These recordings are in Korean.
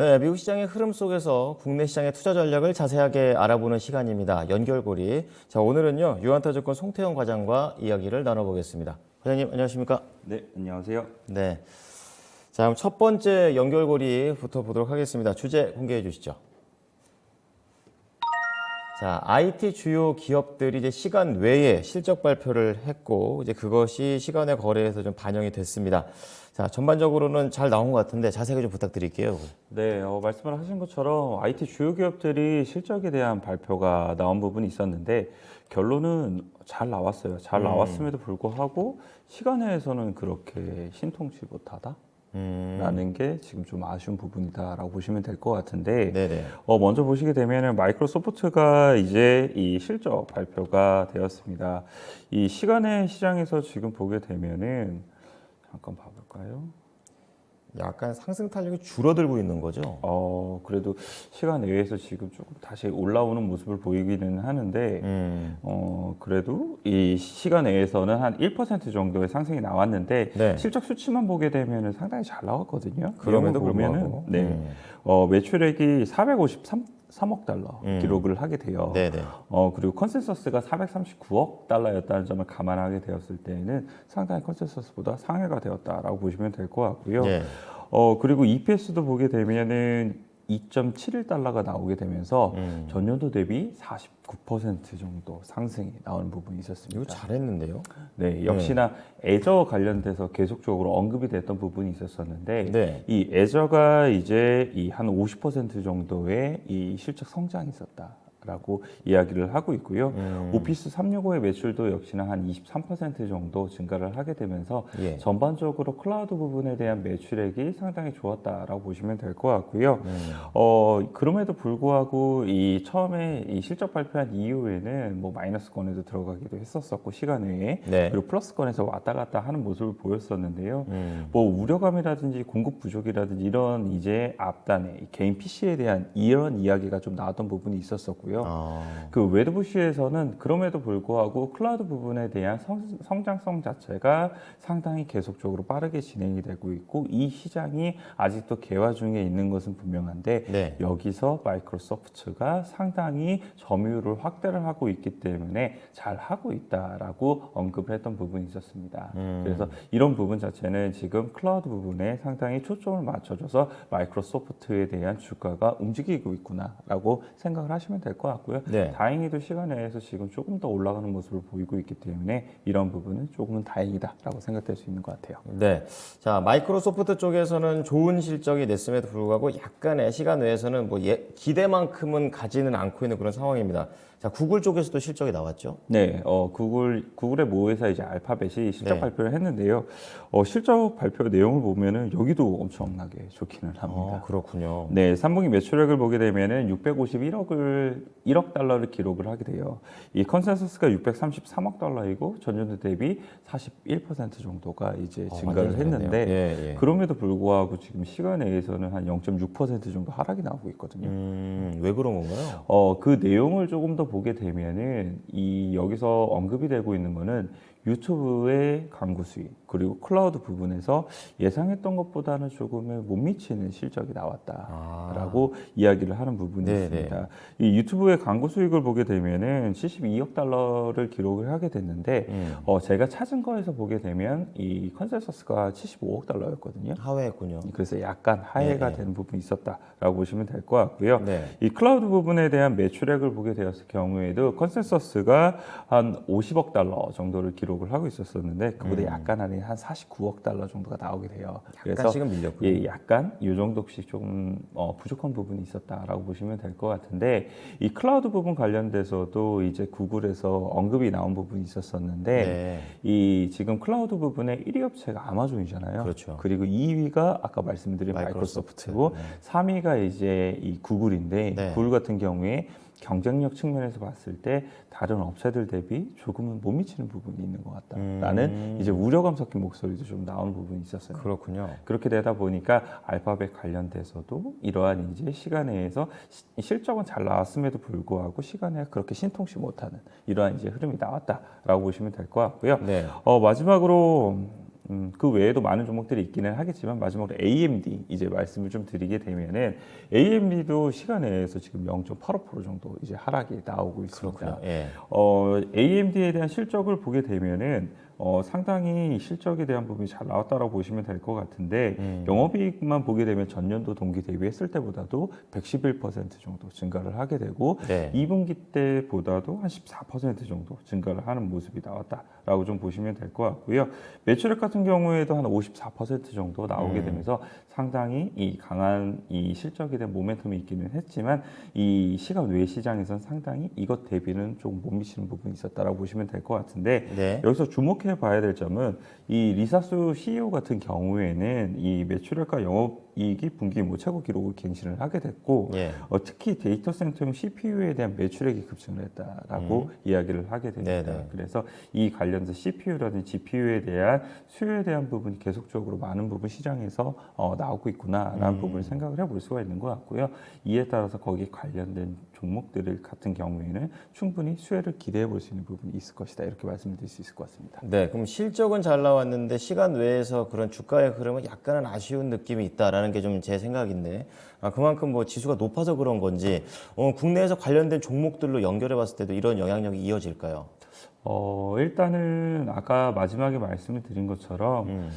네, 미국 시장의 흐름 속에서 국내 시장의 투자 전략을 자세하게 알아보는 시간입니다. 연결고리. 자, 오늘은요, 유한타증권 송태영 과장과 이야기를 나눠보겠습니다. 과장님, 안녕하십니까? 네, 안녕하세요. 네. 자, 그럼 첫 번째 연결고리부터 보도록 하겠습니다. 주제 공개해 주시죠. 자, IT 주요 기업들이 이제 시간 외에 실적 발표를 했고, 이제 그것이 시간외 거래에서 좀 반영이 됐습니다. 자, 전반적으로는 잘 나온 것 같은데 자세하게 좀 부탁드릴게요. 네, 말씀을 하신 것처럼 IT 주요 기업들이 실적에 대한 발표가 나온 부분이 있었는데 결론은 잘 나왔어요. 잘 나왔음에도 불구하고 시간외에서는 그렇게 신통치 못하다. 라는 게 지금 좀 아쉬운 부분이다라고 보시면 될 것 같은데, 네네. 먼저 보시게 되면은 마이크로소프트가 이제 이 실적 발표가 되었습니다. 이 시간외 시장에서 지금 보게 되면은 잠깐 봐볼까요? 약간 상승 탄력이 줄어들고 있는 거죠? 그래도 시간 외에서 지금 조금 다시 올라오는 모습을 보이기는 하는데, 그래도 이 시간 외에서는 한 1% 정도의 상승이 나왔는데, 네. 실적 수치만 보게 되면은 상당히 잘 나왔거든요. 그럼에도 내용을 보면은, 불구하고. 네. 매출액이 453억 달러 기록을 하게 돼요. 네네. 그리고 컨센서스가 439억 달러였다는 점을 감안하게 되었을 때에는 상당히 컨센서스보다 상회가 되었다라고 보시면 될 것 같고요. 네. 그리고 EPS도 보게 되면은 2.71달러가 나오게 되면서 전년도 대비 49% 정도 상승이 나오는 부분이 있었습니다. 이거 잘했는데요? 네, 역시나 애저 관련돼서 계속적으로 언급이 됐던 부분이 있었었는데 네. 이 애저가 이제 이 한 50% 정도의 이 실적 성장이 있었다라고 이야기를 하고 있고요. 오피스 365의 매출도 역시나 한 23% 정도 증가를 하게 되면서 예. 전반적으로 클라우드 부분에 대한 매출액이 상당히 좋았다라고 보시면 될 것 같고요. 그럼에도 불구하고 이 처음에 이 실적 발표한 이후에는 뭐 마이너스권에도 들어가기도 했었었고 시간 외에 네. 그리고 플러스권에서 왔다 갔다 하는 모습을 보였었는데요. 뭐 우려감이라든지 공급 부족이라든지 이런 이제 앞단에 이 개인 PC에 대한 이런 이야기가 좀 나왔던 부분이 있었었고요. 그 웨드부시에서는 그럼에도 불구하고 클라우드 부분에 대한 성장성 자체가 상당히 계속적으로 빠르게 진행이 되고 있고 이 시장이 아직도 개화 중에 있는 것은 분명한데 네. 여기서 마이크로소프트가 상당히 점유율을 확대를 하고 있기 때문에 잘 하고 있다라고 언급을 했던 부분이 있었습니다. 그래서 이런 부분 자체는 지금 클라우드 부분에 상당히 초점을 맞춰줘서 마이크로소프트에 대한 주가가 움직이고 있구나라고 생각을 하시면 될 것 같고요. 네. 다행히도 시간 내에서 지금 조금 더 올라가는 모습을 보이고 있기 때문에 이런 부분은 조금은 다행이다라고 생각될 수 있는 것 같아요. 네. 자, 마이크로소프트 쪽에서는 좋은 실적이 냈음에도 불구하고 약간의 시간 외에서는 뭐 기대만큼은 가지는 않고 있는 그런 상황입니다. 자, 구글 쪽에서도 실적이 나왔죠? 네, 구글의 모회사 이제 알파벳이 실적 네. 발표를 했는데요. 실적 발표 내용을 보면은 여기도 엄청나게 좋기는 합니다. 그렇군요. 네, 3분기 매출액을 보게 되면은 1억 달러를 기록을 하게 돼요. 이 컨센서스가 633억 달러이고 전년도 대비 41% 정도가 이제 증가를 완전히 했는데 잘했네요. 예. 그럼에도 불구하고 지금 시간 내에서는 한 0.6% 정도 하락이 나오고 있거든요. 왜 그런 건가요? 그 내용을 조금 더 보게 되면은 여기서 언급이 되고 있는 거는 유튜브의 광고 수익 그리고 클라우드 부분에서 예상했던 것보다는 조금의 못 미치는 실적이 나왔다라고 이야기를 하는 부분이 네네. 있습니다. 이 유튜브의 광고 수익을 보게 되면은 72억 달러를 기록을 하게 됐는데 제가 찾은 거에서 보게 되면 이 컨센서스가 75억 달러였거든요. 하회했군요. 그래서 약간 하해가 네. 되는 부분이 있었다라고 보시면 될 것 같고요. 네. 이 클라우드 부분에 대한 매출액을 보게 되었을 경우에도 컨센서스가 한 50억 달러 정도를 기록을 하고 있었었는데 그보다 약간 아닌 한 49억 달러 정도가 나오게 돼요. 약간씩은 밀렸군요. 예, 약간 이 정도씩 조금 부족한 부분이 있었다라고 보시면 될 것 같은데 이 클라우드 부분 관련돼서도 이제 구글에서 언급이 나온 부분이 있었었는데 네. 이 지금 클라우드 부분의 1위 업체가 아마존이잖아요. 그렇죠. 그리고 2위가 아까 말씀드린 마이크로소프트고 3위가 이제 이 구글인데 네. 구글 같은 경우에 경쟁력 측면에서 봤을 때 다른 업체들 대비 조금은 못 미치는 부분이 있는 것 같다라는 이제 우려감 섞인 목소리도 좀 나오는 부분이 있었어요. 그렇군요. 그렇게 되다 보니까 알파벳 관련돼서도 이러한 이제 시간에서 실적은 잘 나왔음에도 불구하고 시간에 그렇게 신통치 못하는 이러한 이제 흐름이 나왔다라고 보시면 될 것 같고요. 네. 마지막으로 그 외에도 많은 종목들이 있기는 하겠지만 마지막으로 AMD 이제 말씀을 좀 드리게 되면은 AMD도 시간 내에서 지금 0.85% 정도 이제 하락이 나오고 있습니다. 그렇군요. 예. AMD에 대한 실적을 보게 되면은 상당히 실적에 대한 부분이 잘 나왔다라고 보시면 될 것 같은데 영업이익만 보게 되면 전년도 동기 대비했을 때보다도 111% 정도 증가를 하게 되고 네. 2분기 때보다도 한 14% 정도 증가를 하는 모습이 나왔다라고 좀 보시면 될 것 같고요. 매출액 같은 경우에도 한 54% 정도 나오게 되면서 상당히 이 강한 이 실적에 대한 모멘텀이 있기는 했지만 이 시간 외 시장에서는 상당히 이것 대비는 조금 못 미치는 부분이 있었다라고 보시면 될 것 같은데 네. 여기서 주목해 봐야 될 점은 이 리사수 CEO 같은 경우에는 이 매출액과 영업이익이 분기 최고 기록을 갱신을 하게 됐고 예. 특히 데이터 센터용 CPU에 대한 매출액이 급증을 했다라고 이야기를 하게 됩니다. 네네. 그래서 이 관련해서 CPU라든지 GPU에 대한 수요에 대한 부분이 계속적으로 많은 부분 시장에서 나오고 있구나라는 부분을 생각을 해볼 수가 있는 것 같고요. 이에 따라서 거기에 관련된 종목들 같은 경우에는 충분히 수혜를 기대해 볼 수 있는 부분이 있을 것이다. 이렇게 말씀드릴 수 있을 것 같습니다. 네, 그럼 실적은 잘 나왔는데 시간 외에서 그런 주가의 흐름은 약간은 아쉬운 느낌이 있다라는 게 좀 제 생각인데 그만큼 뭐 지수가 높아서 그런 건지 국내에서 관련된 종목들로 연결해 봤을 때도 이런 영향력이 이어질까요? 일단은 아까 마지막에 말씀을 드린 것처럼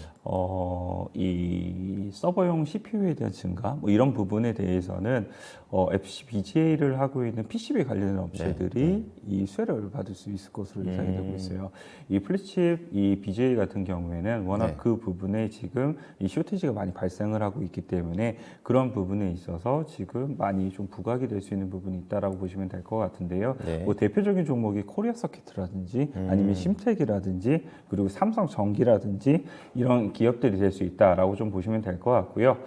이 서버용 CPU에 대한 증가 뭐 이런 부분에 대해서는 FPGA를 하고 있는 PCB 관련된 업체들이 이 수혜를 받을 수 있을 것으로 예상이 되고 있어요. 이 플립칩, 이 BGA 같은 경우에는 워낙 네. 그 부분에 지금 이 쇼티지가 많이 발생을 하고 있기 때문에 그런 부분에 있어서 지금 많이 좀 부각이 될 수 있는 부분이 있다라고 보시면 될 것 같은데요. 네. 뭐 대표적인 종목이 코리아 서킷이라든지 아니면 심텍이라든지 그리고 삼성전기라든지 이런 기업들이 될 수 있다라고 좀 보시면 될 것 같고요.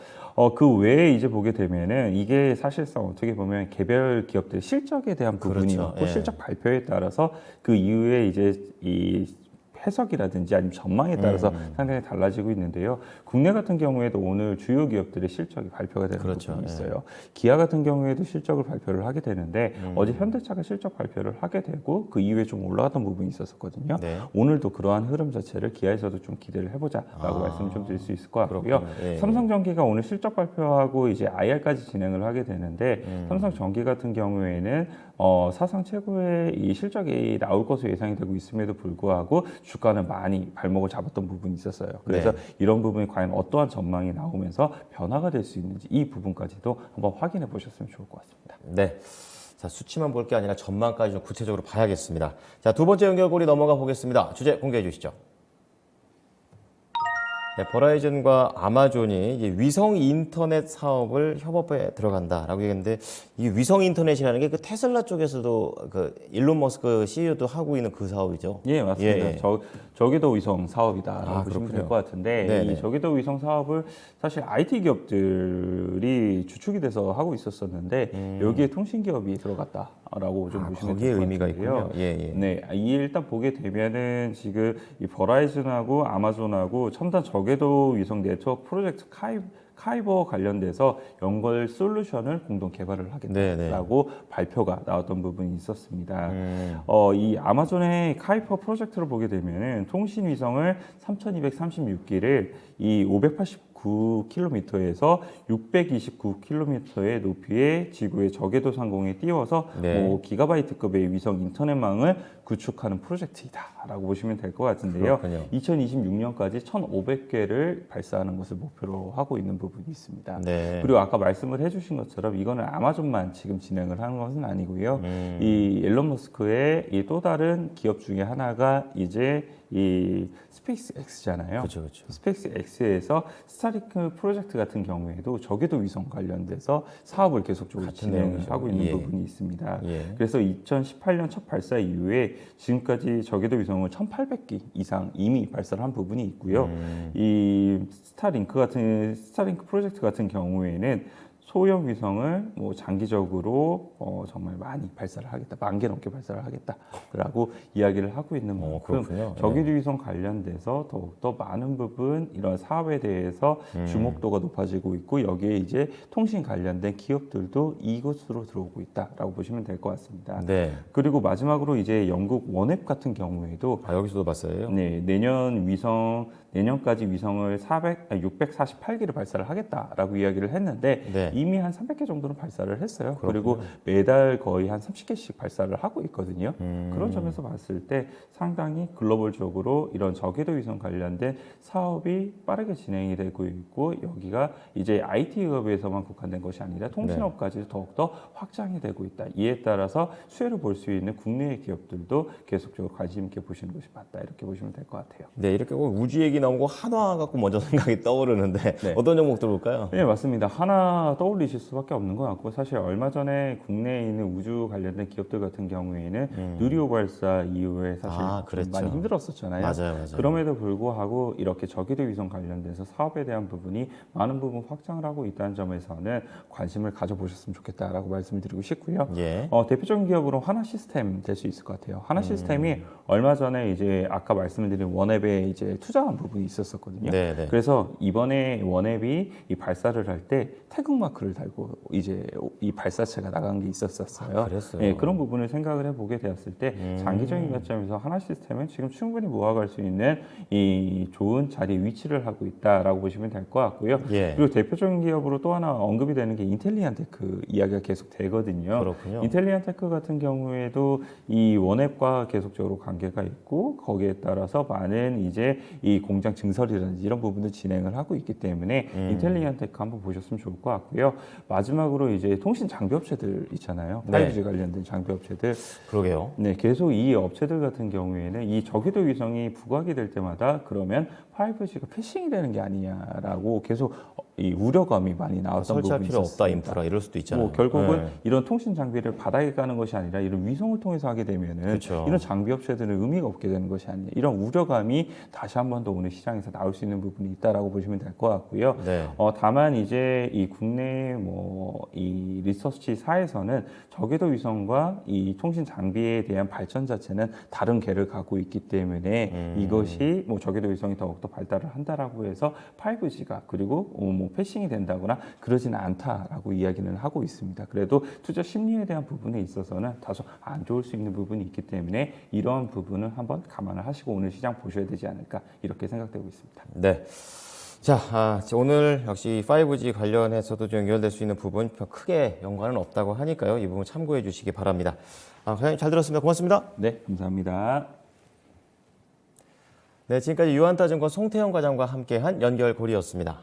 그 외에 이제 보게 되면은 이게 사실상 어떻게 보면 개별 기업들 실적에 대한 부분이었고 그렇죠. 예. 실적 발표에 따라서 그 이후에 이제 이 해석이라든지 아니면 전망에 따라서 상당히 달라지고 있는데요. 국내 같은 경우에도 오늘 주요 기업들의 실적이 발표가 되는 그렇죠. 부분이 예. 있어요. 기아 같은 경우에도 실적을 발표를 하게 되는데 어제 현대차가 실적 발표를 하게 되고 그 이후에 좀 올라갔던 부분이 있었거든요. 네. 오늘도 그러한 흐름 자체를 기아에서도 좀 기대를 해보자라고 말씀을 좀 드릴 수 있을 것 같고요. 그렇군요. 예. 삼성전기가 오늘 실적 발표하고 이제 IR까지 진행을 하게 되는데 삼성전기 같은 경우에는 사상 최고의 이 실적이 나올 것으로 예상이 되고 있음에도 불구하고 주가는 많이 발목을 잡았던 부분이 있었어요. 그래서 네. 이런 부분이 과연 어떠한 전망이 나오면서 변화가 될 수 있는지 이 부분까지도 한번 확인해 보셨으면 좋을 것 같습니다. 네. 자, 수치만 볼 게 아니라 전망까지 좀 구체적으로 봐야겠습니다. 자, 두 번째 연결고리 넘어가 보겠습니다. 주제 공개해 주시죠. 네, 버라이즌과 아마존이 이제 위성 인터넷 사업을 협업에 들어간다라고 얘기했는데 이 위성 인터넷이라는 게 그 테슬라 쪽에서도 그 일론 머스크 CEO도 하고 있는 그 사업이죠. 예, 맞습니다. 예. 저기도 위성 사업이다라고 보시면 그렇군요. 될 것 같은데 네네. 이 저기도 위성 사업을 사실 IT 기업들이 주축이 돼서 하고 있었었는데 여기에 통신 기업이 들어갔다라고 좀 보시면 거기에 될 것 의미가 같은데요. 있군요. 예, 예. 네, 이 일단 보게 되면은 지금 이 버라이즌하고 아마존하고 첨단 저궤도 위성 네트워크 프로젝트 카이버 관련돼서 연결 솔루션을 공동 개발을 하겠다라고 발표가 나왔던 부분이 있었습니다. 이 아마존의 카이퍼 프로젝트를 보게 되면은 통신 위성을 3,236기를 이 589km에서 629km의 높이의 지구의 저궤도 상공에 띄워서 네. 뭐 기가바이트급의 위성 인터넷망을 구축하는 프로젝트이다라고 보시면 될 것 같은데요. 그렇군요. 2026년까지 1,500개를 발사하는 것을 목표로 하고 있는 부분이 있습니다. 네. 그리고 아까 말씀을 해주신 것처럼 이거는 아마존만 지금 진행을 하는 것은 아니고요. 이 일론 머스크의 이 또 다른 기업 중에 하나가 이제 이 스페이스 X잖아요. 그렇죠. 스페이스 X에서 스타링크 프로젝트 같은 경우에도 저궤도 위성 관련돼서 사업을 계속적으로 같은 진행을 내용이죠. 하고 있는 예. 부분이 있습니다. 예. 그래서 2018년 첫 발사 이후에 지금까지 저궤도 위성을 1,800기 이상 이미 발사를 한 부분이 있고요. 이 스타링크 프로젝트 같은 경우에는 소형 위성을 뭐 장기적으로 정말 많이 발사를 하겠다, 10,000개 넘게 발사를 하겠다라고 이야기를 하고 있는 만큼 그렇군요. 저궤도 위성 관련돼서 더욱더 많은 부분 이런 사업에 대해서 주목도가 높아지고 있고 여기에 이제 통신 관련된 기업들도 이곳으로 들어오고 있다라고 보시면 될 것 같습니다. 네. 그리고 마지막으로 이제 영국 원앱 같은 경우에도 여기서도 봤어요. 네, 내년 위성 내년까지 위성을 648기를 발사를 하겠다라고 이야기를 했는데 네. 이미 한 300개 정도는 발사를 했어요. 그렇군요. 그리고 매달 거의 한 30개씩 발사를 하고 있거든요. 그런 점에서 봤을 때 상당히 글로벌적으로 이런 저궤도 위성 관련된 사업이 빠르게 진행이 되고 있고 여기가 이제 IT 기업에서만 국한된 것이 아니라 통신업까지도 더욱더 확장이 되고 있다. 이에 따라서 수혜를 볼 수 있는 국내의 기업들도 계속적으로 관심 있게 보시는 것이 맞다. 이렇게 보시면 될 것 같아요. 네, 이렇게 우주 얘기 나오고 한화 갖고 먼저 생각이 떠오르는데 네. 어떤 종목들 볼까요? 네, 맞습니다. 하나 떠올리실 수밖에 없는 것 같고 사실 얼마 전에 국내에 있는 우주 관련된 기업들 같은 경우에는 누리호 발사 이후에 사실 그랬죠. 많이 힘들었었잖아요. 맞아요. 그럼에도 불구하고 이렇게 저궤도 위성 관련돼서 사업에 대한 부분이 많은 부분 확장을 하고 있다는 점에서는 관심을 가져보셨으면 좋겠다라고 말씀을 드리고 싶고요. 예. 대표적인 기업으로 하나 시스템 될 수 있을 것 같아요. 하나 시스템이 얼마 전에 이제 아까 말씀드린 원앱에 이제 투자한 부분이 있었었거든요. 네네. 그래서 이번에 원앱이 이 발사를 할 때 태극 마크를 달고 이제 이 발사체가 나간 게 있었어요. 그랬어요. 네, 그런 부분을 생각을 해보게 되었을 때 장기적인 관점에서 하나 시스템은 지금 충분히 모아갈 수 있는 이 좋은 자리에 위치를 하고 있다라고 보시면 될 것 같고요. 예. 그리고 대표적인 기업으로 또 하나 언급이 되는 게 인텔리안테크 이야기가 계속 되거든요. 그렇군요. 인텔리안테크 같은 경우에도 이 원앱과 계속적으로 관계가 있고 거기에 따라서 많은 이제 이 공장 증설이라든지 이런 부분들 진행을 하고 있기 때문에 인텔리안테크 한번 보셨으면 좋을 것 같고요. 마지막으로 이제 통신 장비 업체들 있잖아요. 네. 5G 관련된 장비 업체들. 그러게요. 네, 계속 이 업체들 같은 경우에는 이 저궤도 위성이 부각이 될 때마다 그러면 5G가 패싱이 되는 게 아니냐라고 계속 이 우려감이 많이 나왔던 설치할 부분이 필요 있었습니다. 없다 인프라 이럴 수도 있잖아요. 뭐 결국은 네. 이런 통신 장비를 바닥에 까는 것이 아니라 이런 위성을 통해서 하게 되면은 그렇죠. 이런 장비 업체들은 의미가 없게 되는 것이 아니냐 이런 우려감이 다시 한 번 더 오늘 시장에서 나올 수 있는 부분이 있다라고 보시면 될 것 같고요. 네. 다만 이제 이 국내 뭐 이 리서치사에서는 저궤도 위성과 이 통신 장비에 대한 발전 자체는 다른 궤를 갖고 있기 때문에 이것이 뭐 저궤도 위성이 더욱더 발달을 한다라고 해서 5G가 그리고 뭐 패싱이 된다거나 그러지는 않다라고 이야기는 하고 있습니다. 그래도 투자 심리에 대한 부분에 있어서는 다소 안 좋을 수 있는 부분이 있기 때문에 이러한 부분은 한번 감안을 하시고 오늘 시장 보셔야 되지 않을까 이렇게 생각되고 있습니다. 네. 자, 오늘 역시 5G 관련해서도 좀 연결될 수 있는 부분 크게 연관은 없다고 하니까요. 이 부분 참고해 주시기 바랍니다. 과장님 잘 들었습니다. 고맙습니다. 네, 감사합니다. 네, 지금까지 유한타증권 송태영 과장과 함께한 연결고리였습니다.